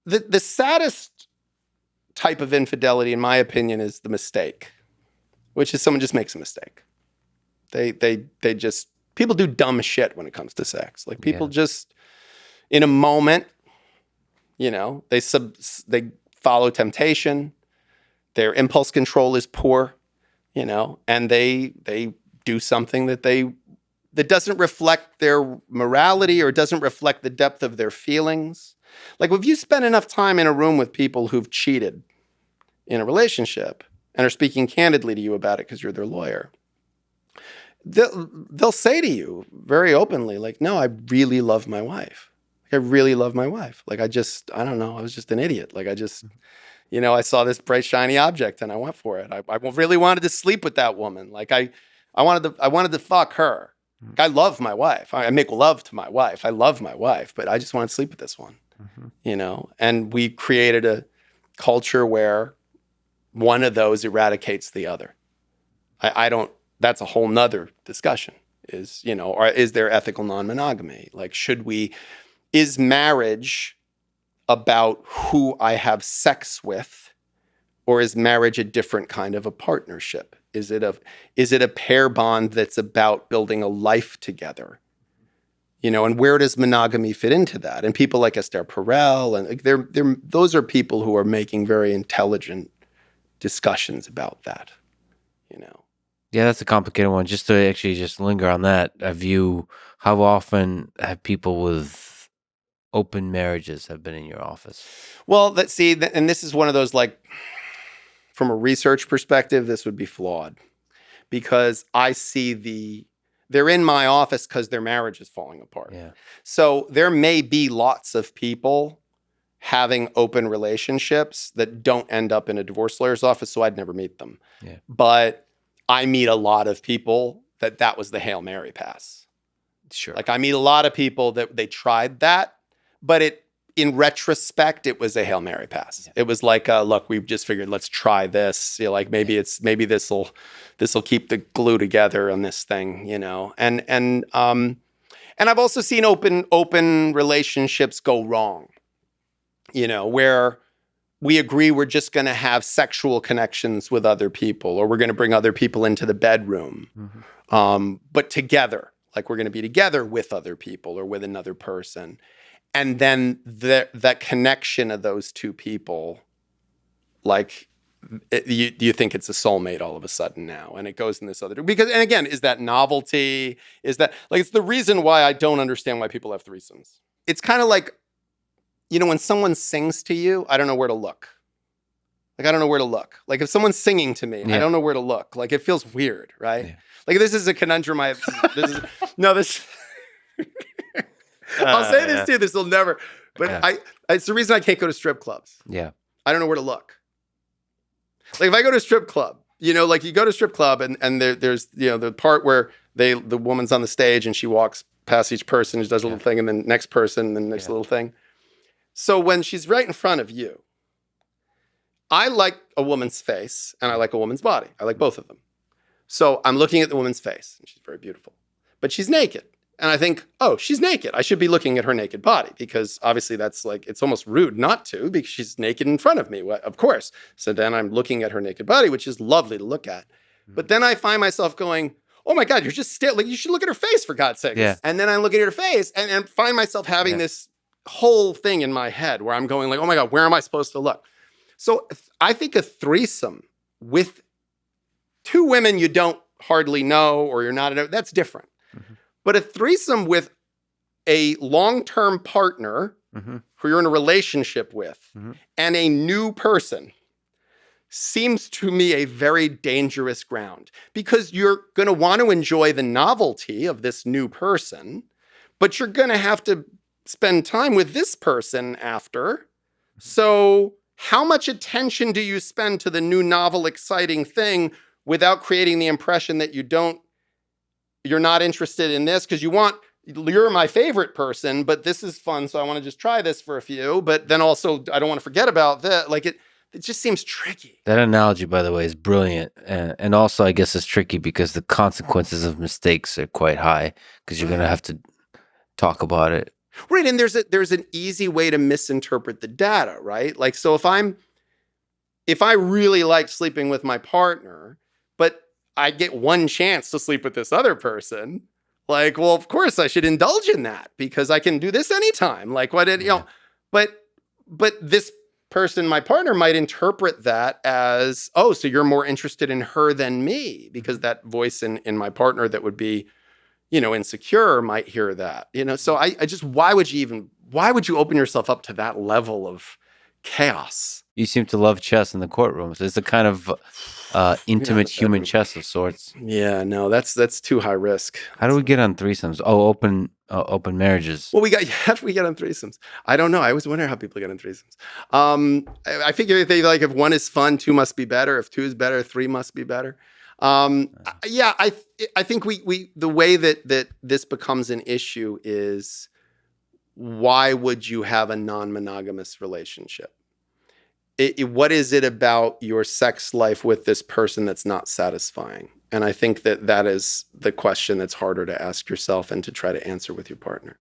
the saddest type of infidelity, in my opinion, is the mistake, which is someone just makes a mistake. They just, people do dumb shit when it comes to sex. Like people just, in a moment, they follow temptation. Their impulse control is poor, and they do something that doesn't reflect their morality or doesn't reflect the depth of their feelings. Like if you spend enough time in a room with people who've cheated in a relationship and are speaking candidly to you about it because you're their lawyer, they'll say to you very openly, like, no, I really love my wife. I really love my wife. Like, I don't know. I was just an idiot. Like, I saw this bright, shiny object and I went for it. I really wanted to sleep with that woman. Like, I wanted to fuck her. I love my wife. I make love to my wife. I love my wife, but I just want to sleep with this one, and we created a culture where one of those eradicates the other. That's a whole nother discussion or is there ethical non-monogamy? Like, is marriage about who I have sex with, or is marriage a different kind of a partnership? Is it a pair bond that's about building a life together? And where does monogamy fit into that? And people like Esther Perel, and those are people who are making very intelligent discussions about that. Yeah, that's a complicated one. Just to actually just linger on that, how often have people with open marriages have been in your office? Well, and this is one of those, like, from a research perspective, this would be flawed because I see they're in my office because their marriage is falling apart. Yeah. So there may be lots of people having open relationships that don't end up in a divorce lawyer's office, so I'd never meet them. Yeah. But I meet a lot of people that was the Hail Mary pass. Sure. Like I meet a lot of people that they tried that, but in retrospect, it was a Hail Mary pass. Yeah. It was like, look, we've just figured, let's try this. Maybe this will keep the glue together on this thing, And I've also seen open relationships go wrong, where we agree we're just going to have sexual connections with other people, or we're going to bring other people into the bedroom, but together, like we're going to be together with other people or with another person. And then that connection of those two people, like, you think it's a soulmate all of a sudden now, and it goes in this other, and again, is that novelty? Is that, like, it's the reason why I don't understand why people have threesomes. It's kind of like, when someone sings to you, I don't know where to look. Like, I don't know where to look. Like, if someone's singing to me, I don't know where to look. Like, it feels weird, right? Yeah. Like, this is a conundrum. I'll say this too. This will never. But it's the reason I can't go to strip clubs. Yeah. I don't know where to look. Like if I go to a strip club, like you go to a strip club and there's the part where the woman's on the stage and she walks past each person, she does a little thing, and then next person, and then next little thing. So when she's right in front of you, I like a woman's face and I like a woman's body. I like both of them. So I'm looking at the woman's face and she's very beautiful, but she's naked. And I think, oh, she's naked. I should be looking at her naked body because obviously that's like, it's almost rude not to because she's naked in front of me, of course. So then I'm looking at her naked body, which is lovely to look at. But then I find myself going, oh my God, you're just still, like, you should look at her face for God's sake. Yeah. And then I'm looking at her face and find myself having this whole thing in my head where I'm going like, oh my God, where am I supposed to look? So I think a threesome with two women you don't hardly know or you're not, that's different. Mm-hmm. But a threesome with a long-term partner who you're in a relationship with and a new person seems to me a very dangerous ground because you're going to want to enjoy the novelty of this new person, but you're going to have to spend time with this person after. So how much attention do you spend to the new novel, exciting thing without creating the impression that you're not interested in this because you're my favorite person, but this is fun, so I want to just try this for a few, but then also I don't want to forget about that. Like it just seems tricky. That analogy, by the way, is brilliant. And also, I guess it's tricky because the consequences of mistakes are quite high because you're going to have to talk about it Right. And there's an easy way to misinterpret the data, right? Like, so if I really like sleeping with my partner, but I get one chance to sleep with this other person, like, well, of course I should indulge in that because I can do this anytime. Like, what did, but this person, my partner, might interpret that as, oh, so you're more interested in her than me, because that voice in my partner that would be, insecure might hear that, so I just, why would you open yourself up to that level of chaos? You seem to love chess in the courtrooms. It's a kind of intimate human chess of sorts. Yeah, no, that's too high risk. How do we get on threesomes? Oh, open marriages. Well, how do we get on threesomes? I don't know. I always wonder how people get on threesomes. I figure if one is fun, two must be better. If two is better, three must be better. Yeah, I think the way that this becomes an issue is, why would you have a non-monogamous relationship? What is it about your sex life with this person that's not satisfying? And I think that is the question that's harder to ask yourself and to try to answer with your partner.